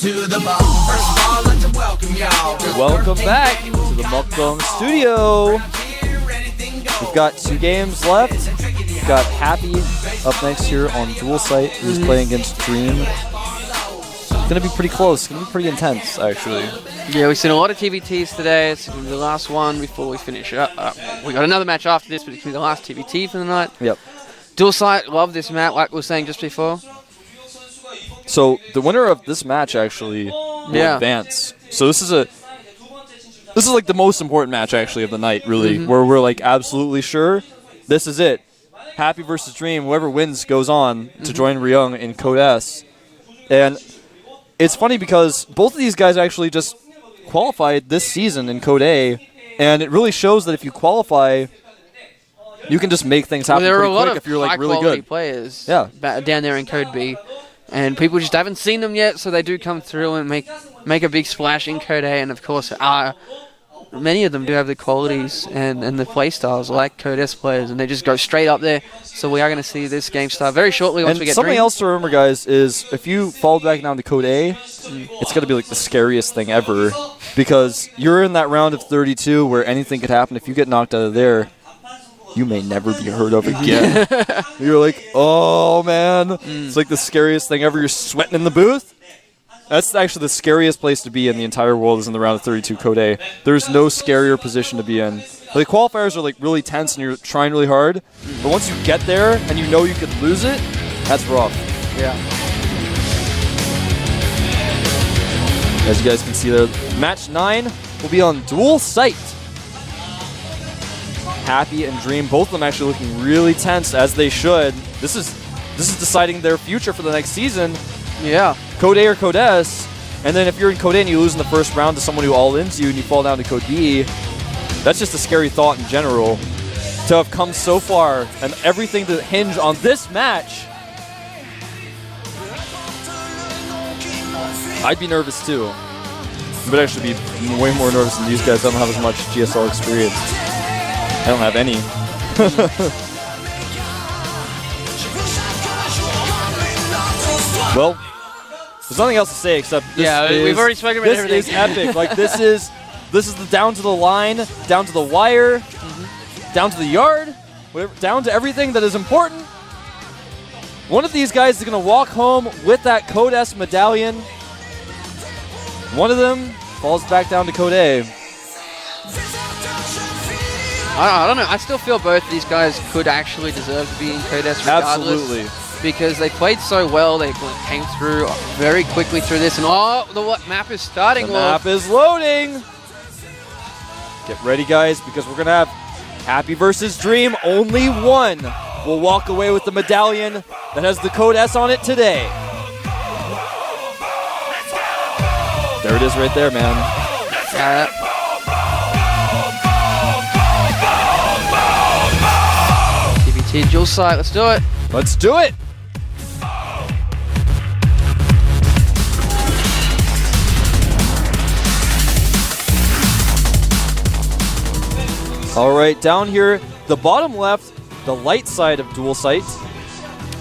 to the bar. First of all, I'd like to welcome y'all. Welcome back to the Mukbang Studio. We've got 2 games left. We've got Happy up next here on Dual Sight, who's playing against Dream. It's going to be pretty close. It's going to be pretty intense, actually. Yeah, we've seen a lot of TBTs today. It's going to be the last one before we finish up. We got another match after this, but it's going to be the last TBT for the night. Yep. Dual Sight, love this map, like we were saying just before. So the winner of this match actually will advance. So this is like the most important match actually of the night, really, where we're like absolutely sure this is it. Happy versus Dream. Whoever wins goes on to join Ryung in Code S. And it's funny because both of these guys actually just qualified this season in Code A, and it really shows that if you qualify, you can just make things happen pretty quick if you're like really good. Players down there in Code B, and people just haven't seen them yet, so they do come through and make a big splash in Code A, and of course many of them do have the qualities and the play styles like Code S players, and they just go straight up there. So we are going to see this game start very shortly once we get something Dream. else to remember, guys, is if you fall back down to Code A, it's going to be like the scariest thing ever, because you're in that round of 32 where anything could happen. If you get knocked out of there, you may never be heard of again. You're like, oh, man. It's like the scariest thing ever. You're sweating in the booth. That's actually the scariest place to be in the entire world, is in the round of 32 Code A. There's no scarier position to be in. The qualifiers are like really tense and you're trying really hard, but once you get there and you know you could lose it, that's rough. Yeah. As you guys can see there, match 9 will be on Dual Sight. Happy and Dream, both of them actually looking really tense, as they should. This is deciding their future for the next season. Yeah. Code A or Code S, and then if you're in Code A and you lose in the first round to someone who all-ins you and you fall down to Code B, that's just a scary thought in general. To have come so far and everything to hinge on this match, I'd be nervous too. I would actually be way more nervous than these guys. I don't have as much GSL experience. I don't have any. Well, there's nothing else to say except we've already spoken about everything. This is epic. Like this is the down to the line, down to the wire, down to the yard, whatever, down to everything that is important. One of these guys is gonna walk home with that Code S medallion. One of them falls back down to Code A. I don't know. I still feel both of these guys could actually deserve to be in Code S regardless. Absolutely. Because they played so well, they came through very quickly through this, and the map is starting. The map is loading. Get ready, guys, because we're gonna have Happy versus Dream. Only one will walk away with the medallion that has the Code S on it today. There it is, right there, man. TBT Dual Sight, let's do it. Let's do it. All right, down here, the bottom left, the light side of Dual Sight.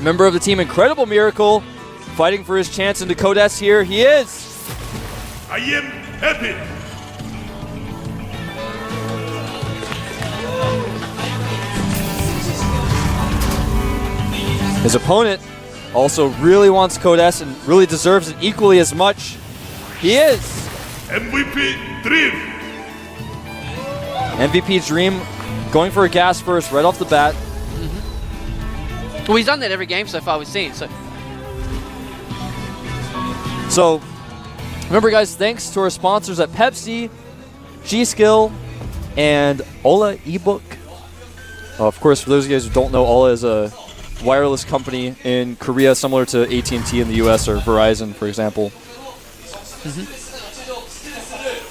Member of the team Incredible Miracle, fighting for his chance into Code S here. He is. I am happy. His opponent also really wants Code S and really deserves it equally as much. He is. MVP Dream. MVP Dream going for a gas first right off the bat. Well, he's done that every game so far we've seen. So, remember guys, thanks to our sponsors at Pepsi, G-Skill, and Ola eBook. Of course, for those of you guys who don't know, Ola is a wireless company in Korea, similar to AT&T in the US or Verizon, for example.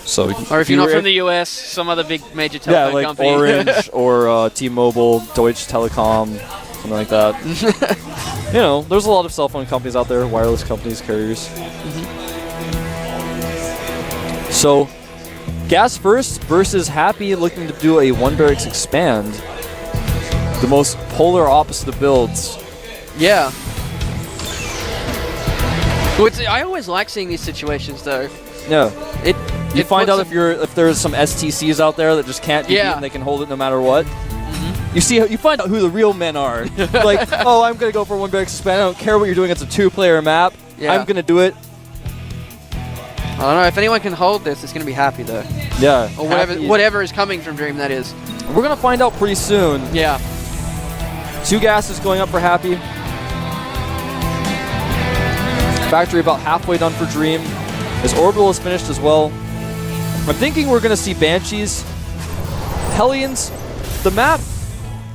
So, or if you're not from the US, some other big major telephone company. Orange or T-Mobile, Deutsche Telekom, something like that. You know, there's a lot of cell phone companies out there, wireless companies, carriers. So, Gas First versus Happy, looking to do a 1-barracks expand. The most polar opposite of builds. Yeah. I always like seeing these situations, though. Yeah. You find out puts if there's some STCs out there that just can't be beaten, they can hold it no matter what. You find out who the real men are. Like, oh, I'm gonna go for one break suspend. I don't care what you're doing. It's a 2-player map. Yeah. I'm gonna do it. I don't know if anyone can hold this. It's gonna be Happy though. Yeah. Or whatever is coming from Dream. That is. We're gonna find out pretty soon. Yeah. 2 gases going up for Happy. Factory about halfway done for Dream. His orbital is finished as well. I'm thinking we're gonna see Banshees. Hellions. The map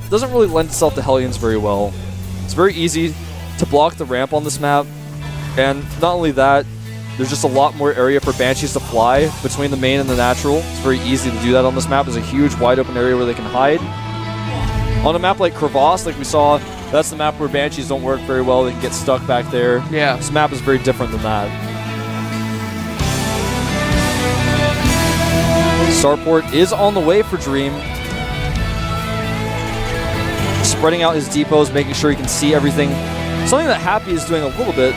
doesn't really lend itself to Hellions very well. It's very easy to block the ramp on this map, and not only that, there's just a lot more area for Banshees to fly between the main and the natural. It's very easy to do that on this map. There's a huge wide open area where they can hide. On a map like Crevasse, like we saw, that's the map where Banshees don't work very well. They can get stuck back there. Yeah. This map is very different than that. Starport is on the way for Dream. Spreading out his depots, making sure he can see everything. Something that Happy is doing a little bit.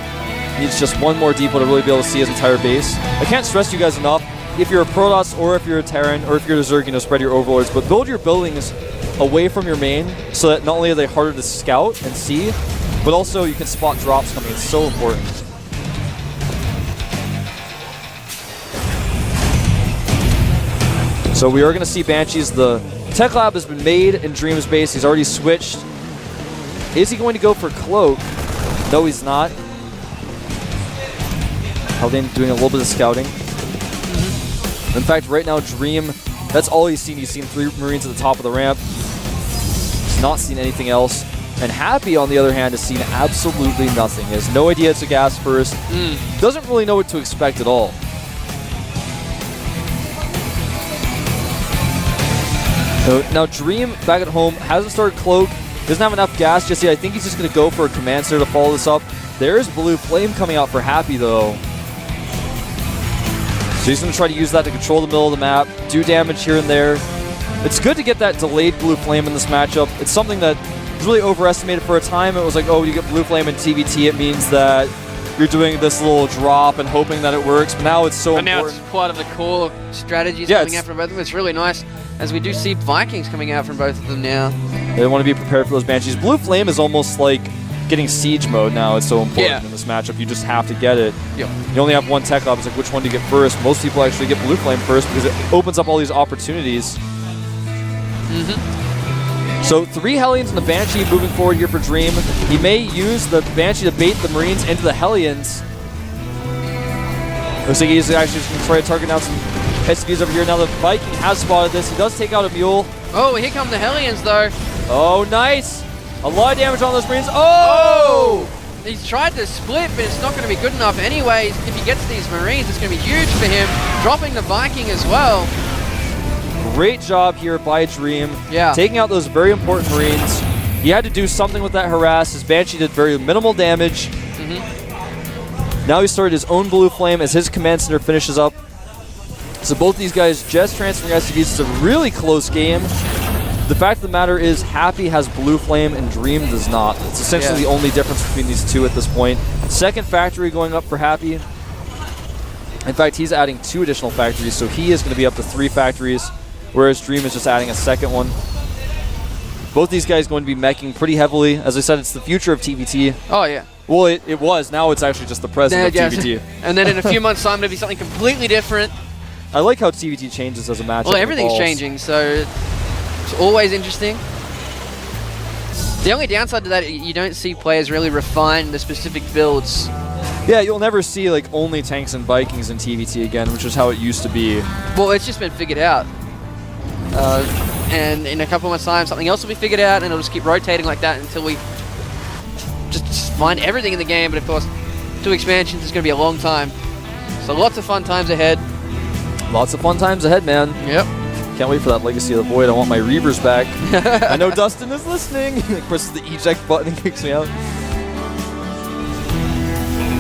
Needs just one more depot to really be able to see his entire base. I can't stress to you guys enough, if you're a Protoss or if you're a Terran or if you're a Zerg, spread your overlords, but build your buildings away from your main so that not only are they harder to scout and see, but also you can spot drops coming. It's so important. So we are going to see Banshees. The Tech Lab has been made in Dream's base. He's already switched. Is he going to go for Cloak? No, he's not. Haldane doing a little bit of scouting. In fact, right now, Dream, that's all he's seen. He's seen 3 Marines at the top of the ramp. He's not seen anything else. And Happy, on the other hand, has seen absolutely nothing. He has no idea it's a gas first. Doesn't really know what to expect at all. Now Dream, back at home, hasn't started Cloak. Doesn't have enough gas just yet. I think he's just going to go for a Command Center to follow this up. There's Blue Flame coming out for Happy, though. So he's going to try to use that to control the middle of the map, do damage here and there. It's good to get that delayed Blue Flame in this matchup. It's something that was really overestimated for a time. It was like, oh, you get Blue Flame in TVT, it means that you're doing this little drop and hoping that it works. But now it's so important. Now it's part of the core strategies coming out from both of them. It's really nice, as we do see Vikings coming out from both of them now. They want to be prepared for those Banshees. Blue Flame is almost like getting Siege mode now. It's so important in this matchup. You just have to get it. Yep. You only have one Tech Lab. It's like, which one do you get first? Most people actually get Blue Flame first because it opens up all these opportunities. So 3 Hellions and the Banshee moving forward here for Dream. He may use the Banshee to bait the Marines into the Hellions. Looks like he's actually just going to try to target out some SCVs over here. Now the Viking has spotted this. He does take out a Mule. Oh, here come the Hellions, though. Oh, nice. A lot of damage on those Marines. Oh! He's tried to split, but it's not going to be good enough anyways. If he gets these Marines, it's going to be huge for him. Dropping the Viking as well. Great job here by Dream. Yeah. Taking out those very important Marines. He had to do something with that harass. His Banshee did very minimal damage. Now he started his own Blue Flame as his Command Center finishes up. So both these guys just transferring SCVs. It's a really close game. The fact of the matter is Happy has Blue Flame and Dream does not. It's essentially the only difference between these two at this point. Second factory going up for Happy. In fact, he's adding 2 additional factories, so he is going to be up to 3 factories, whereas Dream is just adding a second one. Both these guys going to be meching pretty heavily. As I said, it's the future of TVT. Oh, yeah. Well, it was. Now it's actually just the present of TVT. And then in a few months' time, it'll be something completely different. I like how TVT changes as a matchup. Well, everything's changing, so it's always interesting. The only downside to that, you don't see players really refine the specific builds. Yeah, you'll never see like only tanks and Vikings in TVT again, which is how it used to be. Well, it's just been figured out. And in a couple of months' time, something else will be figured out, and it'll just keep rotating like that until we just find everything in the game. But of course, 2 expansions is going to be a long time. So lots of fun times ahead. Lots of fun times ahead, man. Yep. Can't wait for that Legacy of the Void. I want my Reavers back. I know Dustin is listening. He presses the eject button and kicks me out.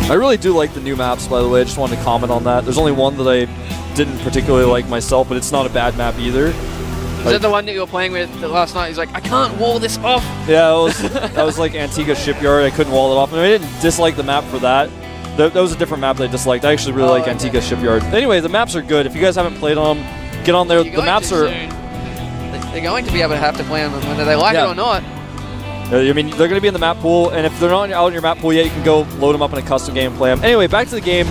I really do like the new maps, by the way. I just wanted to comment on that. There's only one that I didn't particularly like myself, but it's not a bad map either. Is that the one that you were playing with last night? He's like, I can't wall this off. Yeah, that was like Antigua Shipyard. I couldn't wall it off. And I didn't dislike the map for that. That was a different map that I disliked. I actually really like okay. Antigua Shipyard. Anyway, the maps are good. If you guys haven't played on them, get on there. The maps are... They're going to be able to have to play on them, whether they like it or not. I mean, they're going to be in the map pool, and if they're not out in your map pool yet, you can go load them up in a custom game and play them. Anyway, back to the game.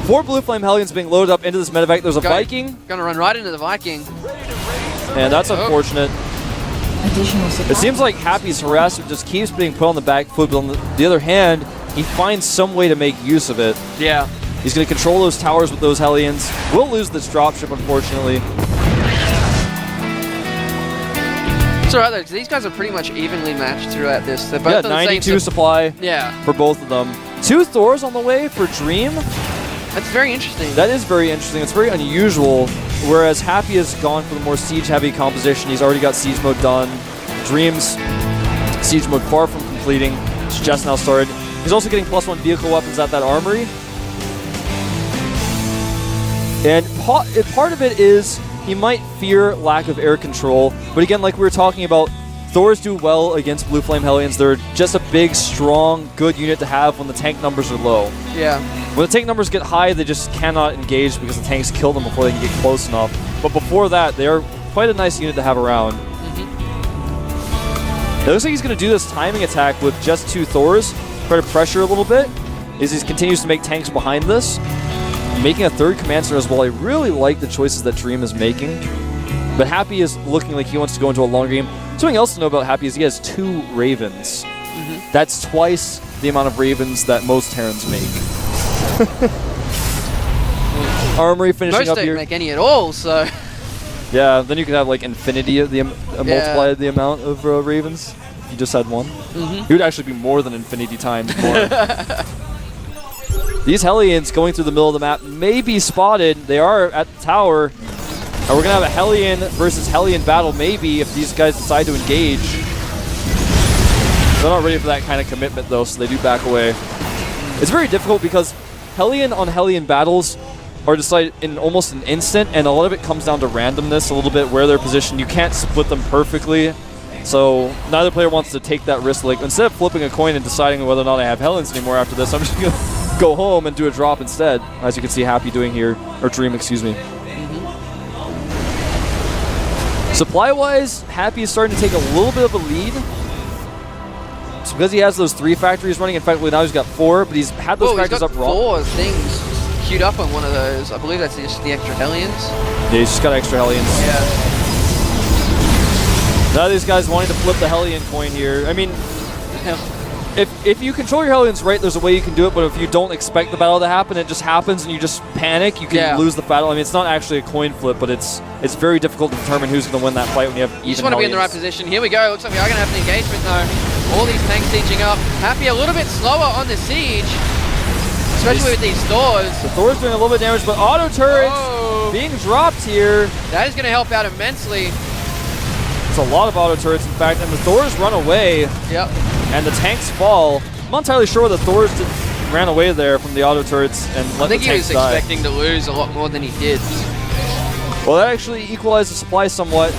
4 Blue Flame Hellions being loaded up into this medevac. There's a Viking. Gonna run right into the Viking. And that's unfortunate. It seems like Happy's harassment just keeps being put on the back foot, but on the other hand, he finds some way to make use of it. Yeah. He's going to control those towers with those Hellions. We'll lose this dropship, unfortunately. It's alright though, because these guys are pretty much evenly matched throughout this. They're both Yeah, on the 92 same supply for both of them. 2 Thors on the way for Dream. That's very interesting. That is very interesting. It's very unusual. Whereas Happy has gone for the more siege-heavy composition. He's already got siege mode done. Dream's siege mode far from completing. It's just now started. He's also getting +1 vehicle weapons at that armory. And part of it is he might fear lack of air control. But again, like we were talking about, Thors do well against Blue Flame Hellions. They're just a big, strong, good unit to have when the tank numbers are low. Yeah. When the tank numbers get high, they just cannot engage because the tanks kill them before they can get close enough. But before that, they are quite a nice unit to have around. It looks like he's going to do this timing attack with just 2 Thors, try to pressure a little bit, as he continues to make tanks behind this. Making a 3rd command center as well. I really like the choices that Dream is making. But Happy is looking like he wants to go into a longer game. Something else to know about Happy is he has 2 Ravens. That's twice the amount of Ravens that most Terrans make. Armory finishing Most up don't here. make any at all, so... Yeah, then you could have like infinity of the multiply the amount of Ravens. If you just had 1. It would actually be more than infinity times more. These Hellions going through the middle of the map may be spotted. They are at the tower. And we're going to have a Hellion versus Hellion battle maybe if these guys decide to engage. They're not ready for that kind of commitment though, so they do back away. It's very difficult because Hellion on Hellion battles are decided in almost an instant, and a lot of it comes down to randomness a little bit, where they're positioned. You can't split them perfectly, so neither player wants to take that risk. Like, instead of flipping a coin and deciding whether or not I have Hellions anymore after this, I'm just going to go home and do a drop instead, as you can see Happy doing here, or Dream, excuse me. Supply-wise, Happy is starting to take a little bit of a lead. It's because he has those 3 factories running. In fact, now he's got 4, but he's had those factories up wrong. 4 things queued up on one of those. I believe that's just the extra Hellions. Yeah, he's just got extra Hellions. Yeah. Now these guys wanting to flip the Hellion coin here. I mean, if you control your Hellions right, there's a way you can do it, but if you don't expect the battle to happen, it just happens and you just panic, you can lose the battle. I mean, it's not actually a coin flip, but it's very difficult to determine who's going to win that fight when you have even You just want to be in the right Hellions. position. Here we go. Looks like we are going to have an engagement though. All these tanks sieging up. Happy a little bit slower on the siege, especially with these Thors. The Thor's doing a little bit of damage, but auto turrets being dropped here. That is going to help out immensely. It's a lot of auto turrets, in fact, and the Thors run away. Yep. And the tanks fall. I'm not entirely sure the Thors ran away there from the auto turrets and let the tanks die. I think he was expecting to lose a lot more than he did. Well, that actually equalized the supply somewhat.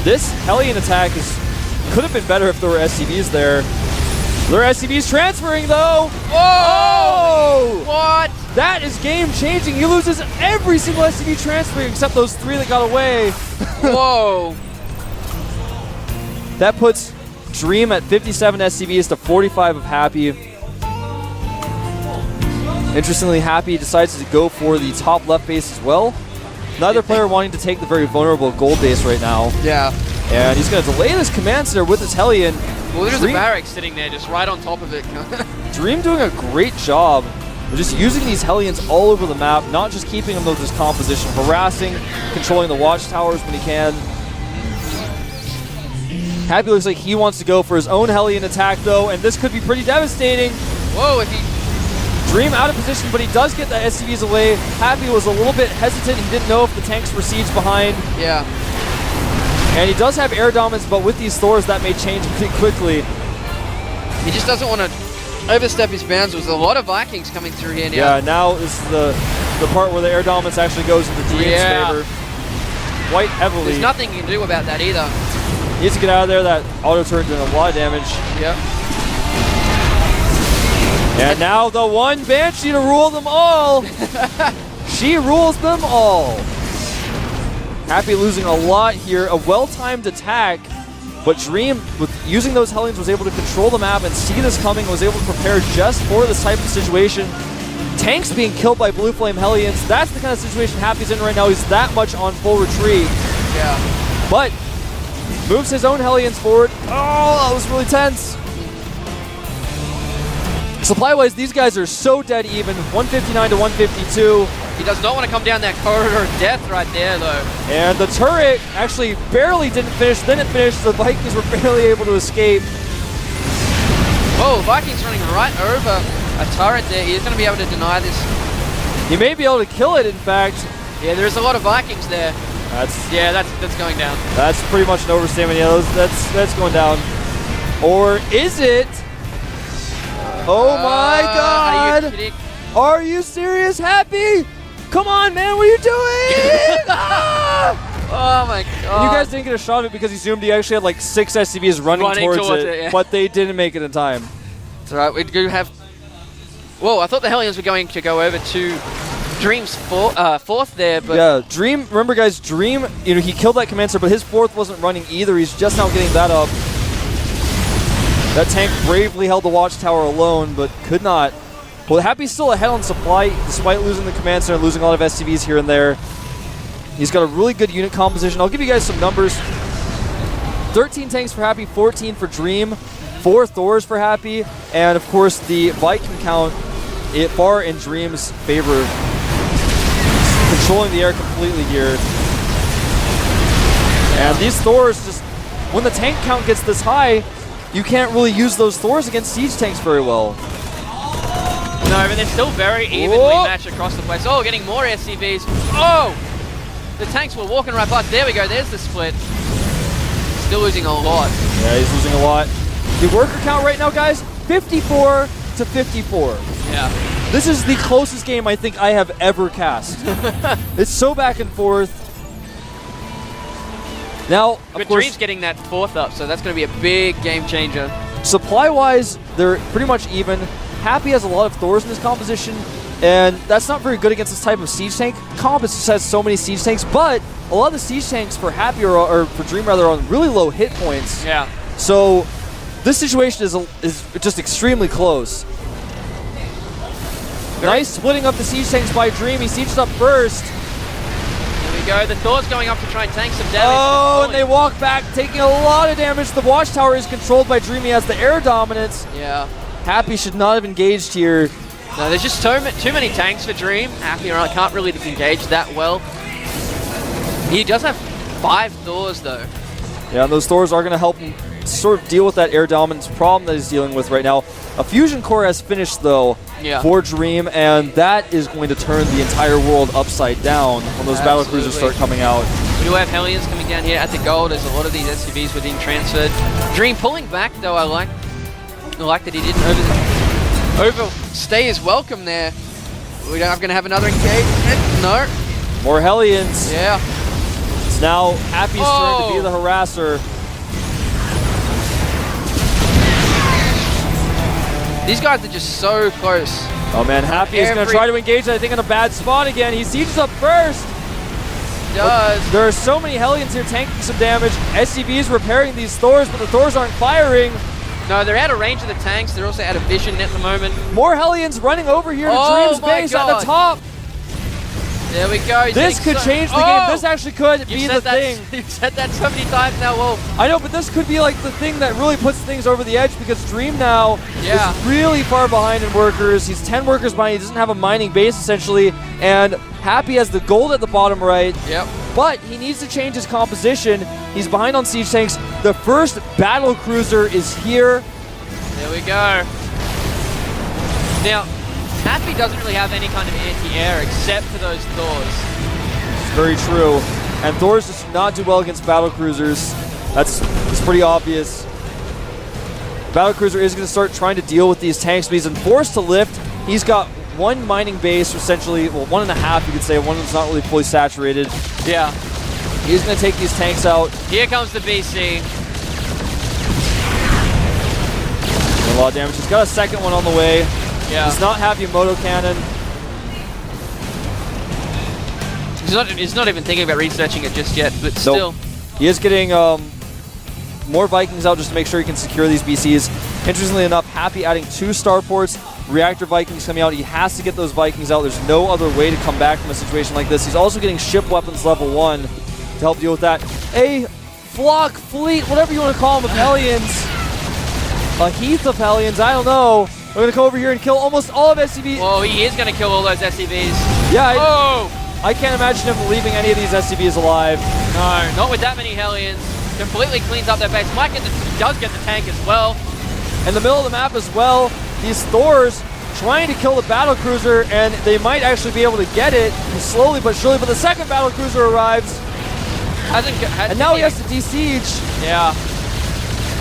This Hellion attack could have been better if there were SCVs there. There are SCVs transferring, though. Whoa! What? That is game-changing. He loses every single SCV transferring except those 3 that got away. Whoa! That puts Dream at 57 SCVs to 45 of Happy. Interestingly, Happy decides to go for the top left base as well. Neither player wanting to take the very vulnerable gold base right now. Yeah. And he's going to delay this command center with his Hellion. Well, there's a barracks sitting there just right on top of it. Dream doing a great job of just using these Hellions all over the map, not just keeping them with his composition, harassing, controlling the watchtowers when he can. Happy looks like he wants to go for his own Hellion attack, though, and this could be pretty devastating. Whoa, if he... Dream out of position, but he does get the SCVs away. Happy was a little bit hesitant. He didn't know if the tanks were sieged behind. Yeah. And he does have air dominance, but with these Thors, that may change pretty quickly. He just doesn't want to overstep his bounds. There's a lot of Vikings coming through here now. Yeah, now is the part where the air dominance actually goes into Dream's favor. Quite heavily. There's nothing you can do about that either. He needs to get out of there. That auto turret doing a lot of damage. Yep. And now the one Banshee to rule them all. She rules them all. Happy losing a lot here. A well-timed attack, but Dream, with using those Hellions, was able to control the map and see this coming, was able to prepare just for this type of situation. Tanks being killed by Blue Flame Hellions. That's the kind of situation Happy's in right now. He's that much on full retreat. Yeah. But moves his own Hellions forward. Oh, that was really tense. Supply-wise, these guys are so dead even. 159 to 152. He does not want to come down that corridor of death right there, though. And the turret actually barely didn't finish. Then it finished. The Vikings were barely able to escape. Whoa, Vikings running right over a turret there. He's going to be able to deny this. He may be able to kill it, in fact. Yeah, there's a lot of Vikings there. That's going down. That's pretty much an overstatement. Yeah, that's going down. Or is it? Oh my God! Are you kidding? Are you serious, Happy? Come on, man! What are you doing? Oh my God! You guys didn't get a shot of it because he zoomed. He actually had like 6 SCVs running towards it, yeah. but they didn't make it in time. That's right. We do have. Whoa! I thought the Hellions were going to go over to Dream's fourth there, but yeah, Dream. Remember, guys, Dream. You know, he killed that Commencer, but his fourth wasn't running either. He's just now getting that up. That tank bravely held the watchtower alone, but could not. Well, Happy's still ahead on supply, despite losing the command center and losing a lot of SCVs here and there. He's got a really good unit composition. I'll give you guys some numbers. 13 tanks for Happy, 14 for Dream, 4 Thors for Happy, and of course the Viking count far in Dream's favor. Controlling the air completely here. And these Thors just, when the tank count gets this high, you can't really use those Thors against siege tanks very well. No, but they're still very evenly matched across the place. Oh, getting more SCVs. Oh! The tanks were walking right past. There we go. There's the split. Still losing a lot. Yeah, he's losing a lot. The worker count right now, guys, 54 to 54. Yeah. This is the closest game I think I have ever cast. It's so back and forth. Now, but of course, Dream's getting that fourth up, so that's going to be a big game changer. supply-wise, they're pretty much even. Happy has a lot of Thors in his composition, and that's not very good against this type of siege tank. Comp just has so many siege tanks, but a lot of the siege tanks for Happy or for Dream rather are on really low hit points. Yeah. So this situation is just extremely close. Nice splitting up the siege tanks by Dream. He sieges up first. There we go. The Thor's going up to try and tank some damage. Oh, and they walk back, taking a lot of damage. The watchtower is controlled by Dream. He has the air dominance. Yeah. Happy should not have engaged here. No, there's just too many tanks for Dream. Happy can't really engage that well. He does have 5 Thors, though. Yeah, and those Thors are going to help him sort of deal with that air dominance problem that he's dealing with right now. A fusion core has finished, though, for Dream, and that is going to turn the entire world upside down when those battle cruisers start coming out. We do have Hellions coming down here at the gold as a lot of these SCVs were being transferred. Dream pulling back, though. I like that he didn't overstay his welcome there. We're going to have another engagement. No. More Hellions. Yeah. It's now Happy's turn to be the harasser. These guys are just so close. Oh man, Happy is going to try to engage, I think, in a bad spot again. He sieges up first. He does. There are so many Hellions here tanking some damage. SCV is repairing these Thors, but the Thors aren't firing. No, they're out of range of the tanks. They're also out of vision at the moment. More Hellions running over here to Dream's base at the top. There we go. This could change the game. This actually could be the thing. You've said that so many times now, Wolf. I know, but this could be like the thing that really puts things over the edge because Dream now is really far behind in workers. He's 10 workers behind. He doesn't have a mining base, essentially. And Happy has the gold at the bottom right. Yep. But he needs to change his composition. He's behind on siege tanks. The first battle cruiser is here. There we go. Now, Happy doesn't really have any kind of anti-air except for those Thors. It's very true. And Thors just do not do well against battle cruisers. That's pretty obvious. Battle cruiser is going to start trying to deal with these tanks, but he's been forced to lift. He's got one mining base, essentially, well, 1.5, you could say. One that's not really fully saturated. Yeah. He's going to take these tanks out. Here comes the BC. A lot of damage. He's got a second one on the way. Yeah. Does not have Yamato cannon. He's not even thinking about researching it just yet, but still. He is getting more Vikings out just to make sure he can secure these BCs. Interestingly enough, Happy adding 2 starports, reactor Vikings coming out. He has to get those Vikings out. There's no other way to come back from a situation like this. He's also getting ship weapons level 1 to help deal with that. A flock, fleet, whatever you want to call them, of Hellions. A heath of Hellions, I don't know. We're going to come over here and kill almost all of SCV. Whoa, he is going to kill all those SCVs. Yeah, I can't imagine him leaving any of these SCVs alive. No, not with that many Hellions. Completely cleans up their base. Does get the tank as well. In the middle of the map as well, these Thors trying to kill the battle cruiser, and they might actually be able to get it slowly but surely, but the second battle cruiser arrives. And now he has to de-siege. Yeah.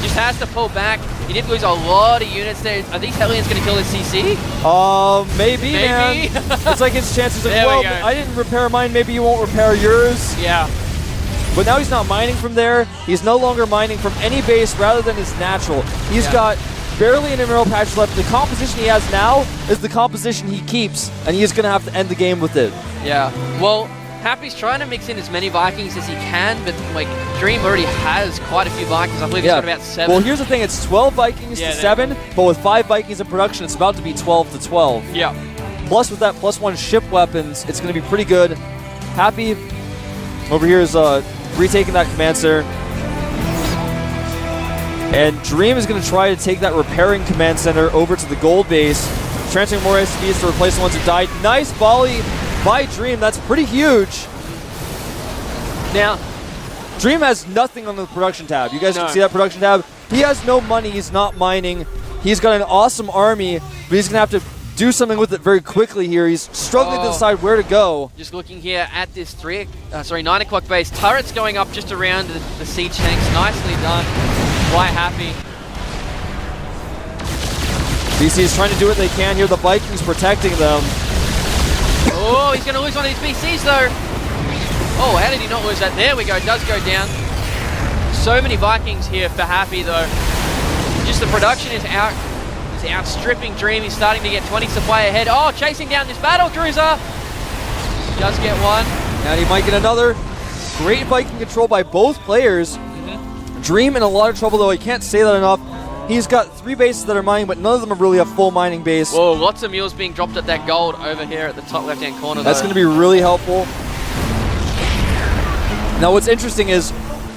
Just has to pull back. He did lose a lot of units there. Are these Hellions going to kill his CC? Maybe, man. It's like his chances of, There we well, go. I didn't repair mine, maybe you won't repair yours. Yeah. But now he's not mining from there. He's no longer mining from any base rather than his natural. He's got barely an emerald patch left. The composition he has now is the composition he keeps, and he is going to have to end the game with it. Yeah. Well, Happy's trying to mix in as many Vikings as he can, but like Dream already has quite a few Vikings. I believe he's got about 7. Well, here's the thing. It's 12 Vikings to 7, but with 5 Vikings in production, it's about to be 12 to 12. Yeah. Plus, with that +1 ship weapons, it's going to be pretty good. Happy over here is retaking that command center. And Dream is going to try to take that repairing command center over to the gold base, transferring more SCVs to replace the ones who died. Nice volley by Dream. That's pretty huge. Now, Dream has nothing on the production tab. You guys can see that production tab. He has no money. He's not mining. He's got an awesome army, but he's going to have to do something with it very quickly here. He's struggling to decide where to go. Just looking here at this 9 o'clock base. Turrets going up just around the siege tanks. Nicely done. Quite Happy. BC is trying to do what they can here. The Vikings protecting them. Oh, he's going to lose one of these BCs though. Oh, how did he not lose that? There we go. It does go down. So many Vikings here for Happy though. Just the production is outstripping Dream. He's starting to get 20 supply ahead. Oh, chasing down this battle cruiser. Does get one. And he might get another. Great Viking control by both players. Dream in a lot of trouble though. I can't say that enough. He's got 3 bases that are mining, but none of them are really a full mining base. Whoa, lots of mules being dropped at that gold over here at the top left-hand corner. That's going to be really helpful. Now what's interesting is,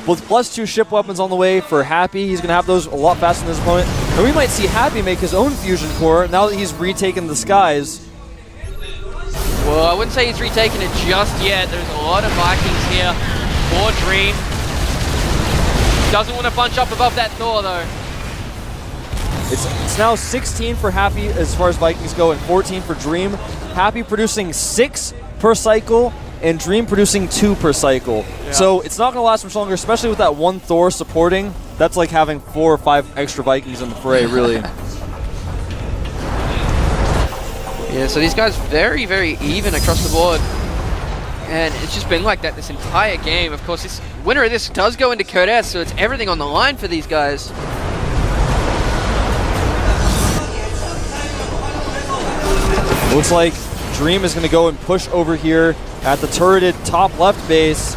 with +2 ship weapons on the way for Happy, he's going to have those a lot faster than his opponent. And we might see Happy make his own fusion core now that he's retaken the skies. Well, I wouldn't say he's retaken it just yet. There's a lot of Vikings here for Dream. Doesn't want to bunch up above that Thor though. It's now 16 for Happy as far as Vikings go and 14 for Dream. Happy producing 6 per cycle and Dream producing 2 per cycle. Yeah. So it's not going to last much longer, especially with that 1 Thor supporting. That's like having 4 or 5 extra Vikings in the fray, really. Yeah, so these guys very, very even across the board. And it's just been like that this entire game. Of course, this winner of this does go into Code S, so it's everything on the line for these guys. Looks like Dream is going to go and push over here at the turreted top left base.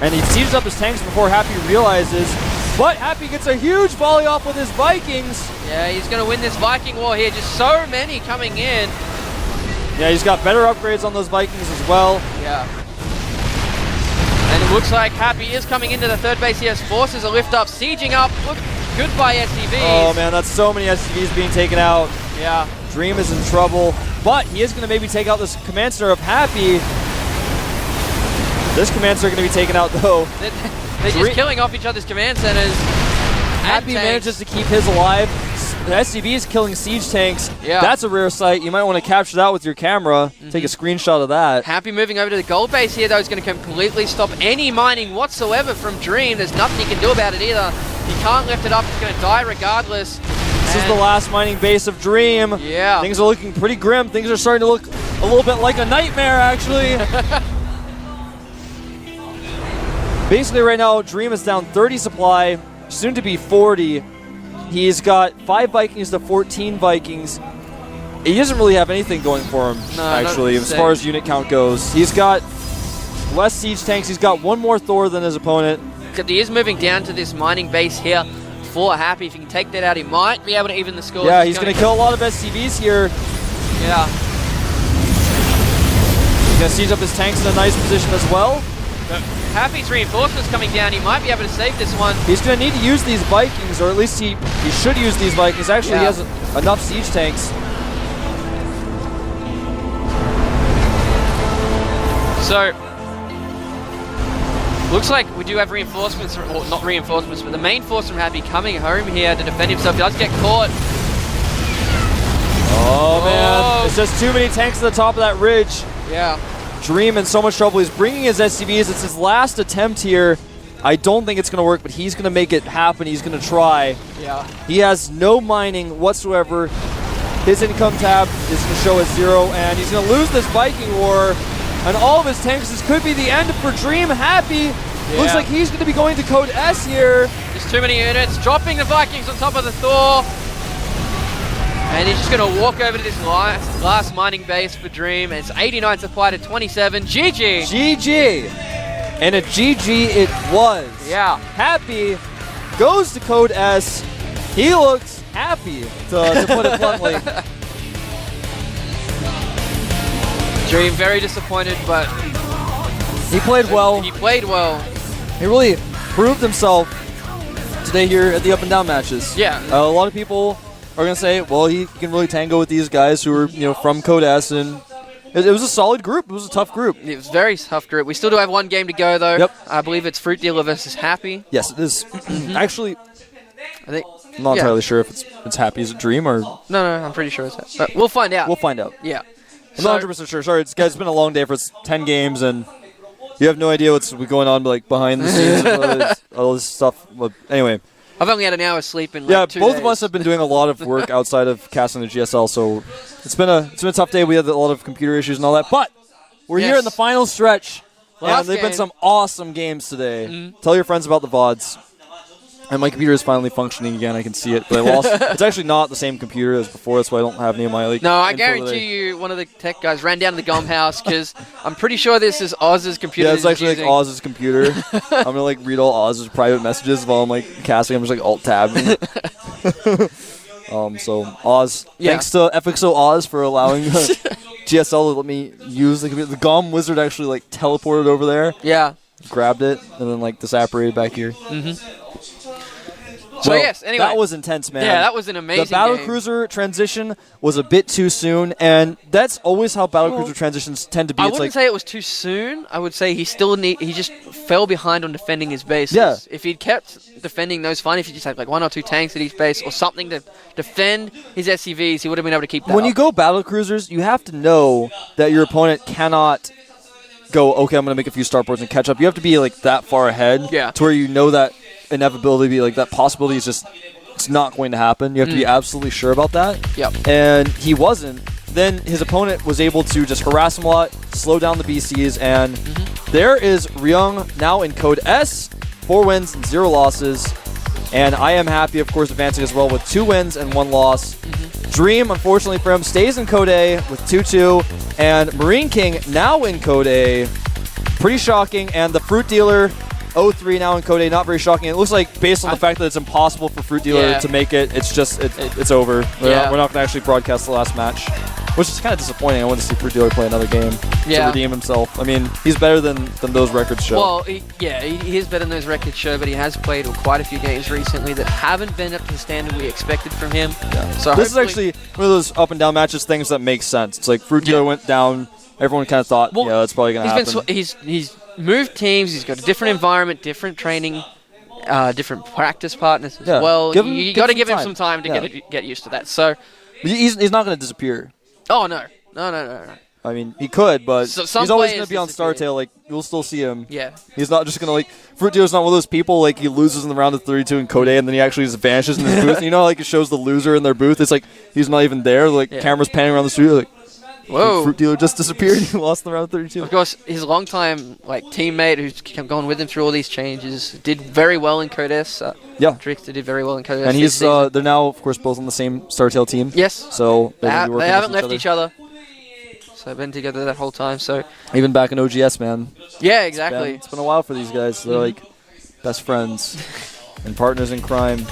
And he sieges up his tanks before Happy realizes. But Happy gets a huge volley off with his Vikings. Yeah, he's going to win this Viking war here. Just so many coming in. Yeah, he's got better upgrades on those Vikings as well. Yeah. And it looks like Happy is coming into the third base. He has forces a lift up, sieging up. Look, goodbye SCVs. Oh man, that's so many SCVs being taken out. Yeah. Dream is in trouble, but he is going to maybe take out this command center of Happy. This command center going to be taken out though. They're just killing off each other's command centers. Happy manages to keep his alive. The SCV is killing siege tanks. Yeah. That's a rare sight. You might want to capture that with your camera. Take a screenshot of that. Happy moving over to the gold base here, though, is going to completely stop any mining whatsoever from Dream. There's nothing he can do about it either. He can't lift it up. He's going to die regardless. This is the last mining base of Dream. Yeah. Things are looking pretty grim. Things are starting to look a little bit like a nightmare, actually. Basically, right now, Dream is down 30 supply, soon to be 40. He's got 5 Vikings to 14 Vikings. he doesn't really have anything going for him, No, actually, not as far as unit count goes. He's got less siege tanks. He's got one more Thor than his opponent. He is moving down to this mining base here for Happy. If he can take that out, he might be able to even the score. Yeah, he's going to kill a lot of SCVs here. Yeah. He's going to siege up his tanks in a nice position as well. Happy's reinforcements coming down. He might be able to save this one. He's going to need to use these Vikings, or at least he should use these Vikings. Actually, he has enough siege tanks. So, looks like we do have reinforcements, or not reinforcements, but the main force from Happy coming home here to defend himself. He does get caught. Oh, man. It's just too many tanks at the top of that ridge. Yeah. Dream in so much trouble. He's bringing his SCVs. It's his last attempt here. I don't think it's going to work, but he's going to make it happen. He's going to try. Yeah. He has no mining whatsoever. His income tab is going to show as 0, and he's going to lose this Viking war. And all of his tanks, this could be the end for Dream. Happy. Looks like he's going to be going to Code S here. There's too many units. Dropping the Vikings on top of the Thor. And he's just going to walk over to this last mining base for Dream. And it's 89 supply to 27. GG. GG. And a GG it was. Yeah. Happy goes to Code S. He looks happy, to put it bluntly. Dream very disappointed, but He played well. he played well. He really proved himself today here at the up and down matches. Yeah. A lot of people are going to say, well, he can really tango with these guys who are, from Code S, and it was a solid group. It was a tough group. It was a very tough group. We still do have one game to go, though. Yep. I believe it's Fruit Dealer versus Happy. Yes, it is. Actually, I think. I'm not entirely sure if it's Happy as a Dream or... No, I'm pretty sure it's that. But we'll find out. We'll find out. Yeah. I'm not 100% sure. Sorry, guys, it's been a long day for 10 games, and you have no idea what's going on behind the scenes of all this stuff. But anyway. I've only had an hour's sleep in 2 both days. of us have been doing a lot of work outside of casting the GSL, so it's been a tough day. We had a lot of computer issues and all that, but we're here in the final stretch, and they've been some awesome games today. Tell your friends about the VODs. And my computer is finally functioning again. I can see it, but I lost. It's actually not the same computer as before. That's why I don't have any of my No, I info guarantee you, one of the tech guys ran down to the GOM house because I'm pretty sure this is Oz's computer. Yeah, it's actually Oz's computer. I'm gonna read all Oz's private messages while I'm casting. I'm just alt tab. So Oz, thanks to FXO Oz for allowing GSL to let me use the computer. The GOM wizard actually teleported over there. Yeah. Grabbed it and then disapparated back here. So yes, anyway. That was intense, man. Yeah, that was an amazing The battle game. cruiser transition was a bit too soon, and that's always how battle cruiser transitions tend to be. I wouldn't say it was too soon. I would say he just fell behind on defending his bases. Yeah. If he'd kept defending those fine, if he just had 1 or 2 tanks at each base or something to defend his SCVs, he would have been able to keep that When up. you go battle cruisers, you have to know that your opponent cannot go, okay, I'm going to make a few starports and catch up. You have to be that far ahead to where you know that inevitability, that possibility is just, it's not going to happen. You have to be absolutely sure about that. Yep. And he wasn't. Then his opponent was able to just harass him a lot, slow down the BCs, and there is Ryung now in Code S, 4 wins and 0 losses. And I am happy, of course, advancing as well with 2 wins and 1 loss. Dream, unfortunately for him, stays in Code A with 2-2. And Marine King now in Code A. Pretty shocking. And the Fruit Dealer, 0-3 now in Code A. Not very shocking. It looks like, based on the fact that it's impossible for Fruit Dealer to make it, it's just, it's over. We're not going to actually broadcast the last match. Which is kind of disappointing. I want to see Fruit Dealer play another game to redeem himself. I mean, he's better than those records show. Well, he is better than those records show, but he has played quite a few games recently that haven't been up to the standard we expected from him. Yeah. So this is actually one of those up and down matches things that make sense. It's like Fruit Dealer went down. Everyone kind of thought, that's probably going to happen. He's moved teams. He's got a different environment, different training, different practice partners as well. You got to give him some time to get used to that. So he's not going to disappear. Oh, no. I mean, he could, but he's always going to be on Startail. You'll still see him. Yeah. He's not just going to, Fruit Dealer's not one of those people, he loses in the round of 32 in Code A, and then he actually just vanishes in his booth. You know, it shows the loser in their booth. It's he's not even there. Cameras panning around the studio, Whoa. Fruit dealer just disappeared. He lost in the round of 32. Of course, his longtime teammate who's gone with him through all these changes did very well in Code S. Yeah. Drixter did very well in Code S. And this he's season. they're now, of course, both on the same Startail team. Yes. So They they're gonna be working haven't with left each other. So they've been together that whole time. So Even back in OGS, man. yeah, exactly. It's been a while for these guys. They're like best friends and partners in crime.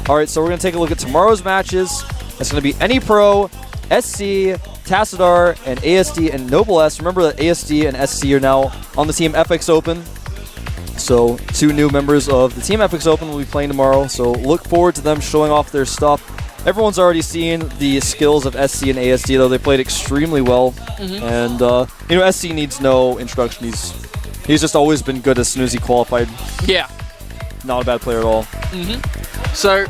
All right, so we're going to take a look at tomorrow's matches. It's going to be Any Pro, SC, Tassadar, and ASD and Noble S. Remember that ASD and SC are now on the Team FX Open. So 2 new members of the Team FX Open will be playing tomorrow. So look forward to them showing off their stuff. Everyone's already seen the skills of SC and ASD, though they played extremely well. And SC needs no introduction. He's just always been good as soon as he qualified. Yeah. Not a bad player at all. So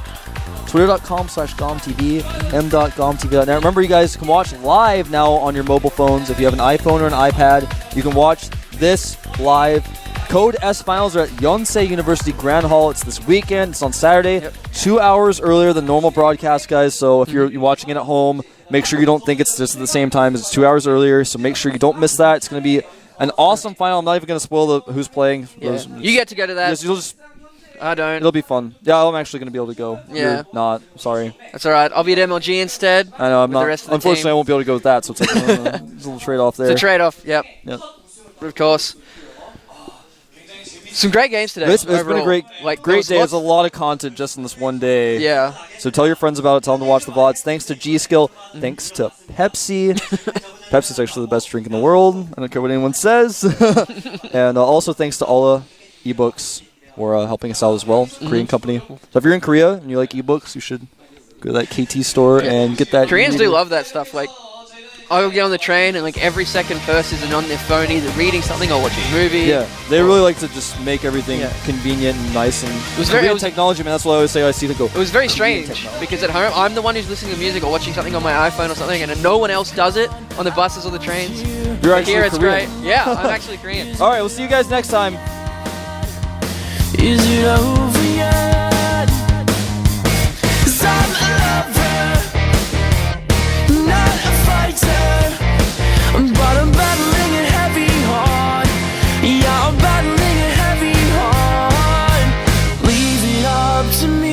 Twitter.com/GomTV, m.gomtv.net. Remember, you guys can watch live now on your mobile phones. If you have an iPhone or an iPad, you can watch this live. Code S finals are at Yonsei University Grand Hall. It's this weekend. It's on Saturday. 2 hours earlier than normal broadcast, guys. So if you're watching it at home, make sure you don't think it's just at the same time. It's 2 hours earlier. So make sure you don't miss that. It's going to be an awesome final. I'm not even going to spoil who's playing. yeah. You get to go to that. You'll just I don't. It'll be fun. Yeah, I'm actually going to be able to go. Yeah. You're not. Sorry. That's all right. I'll be at MLG instead. I know. I'm with not. The rest of the Unfortunately, team. I won't be able to go with that. So it's like there's a little trade-off there. It's a trade-off. Yep. Yep. Of course. Some great games today. It's been a great day. there There's a lot of content just in this one day. Yeah. So tell your friends about it. Tell them to watch the VODs. Thanks to G-Skill. Thanks to Pepsi. Pepsi's actually the best drink in the world. I don't care what anyone says. And also thanks to Alla eBooks for helping us out as well. Korean company. So if you're in Korea and you like ebooks, you should go to that KT store and get that. Koreans do love that stuff. Like, I'll get on the train and like every second person is on their phone either reading something or watching a movie. Yeah, they really like to just make everything convenient and nice and Korean technology, man. That's what I always say. I see to go. It was very strange because at home I'm the one who's listening to music or watching something on my iPhone or something, and no one else does it on the buses or the trains. You're actually here it's Korean. great. Yeah, I'm actually Korean. All right, we'll see you guys next time. Is it over yet? 'Cause I'm a lover, not a fighter, but I'm battling a heavy heart. Yeah, I'm battling a heavy heart. Leave it up to me.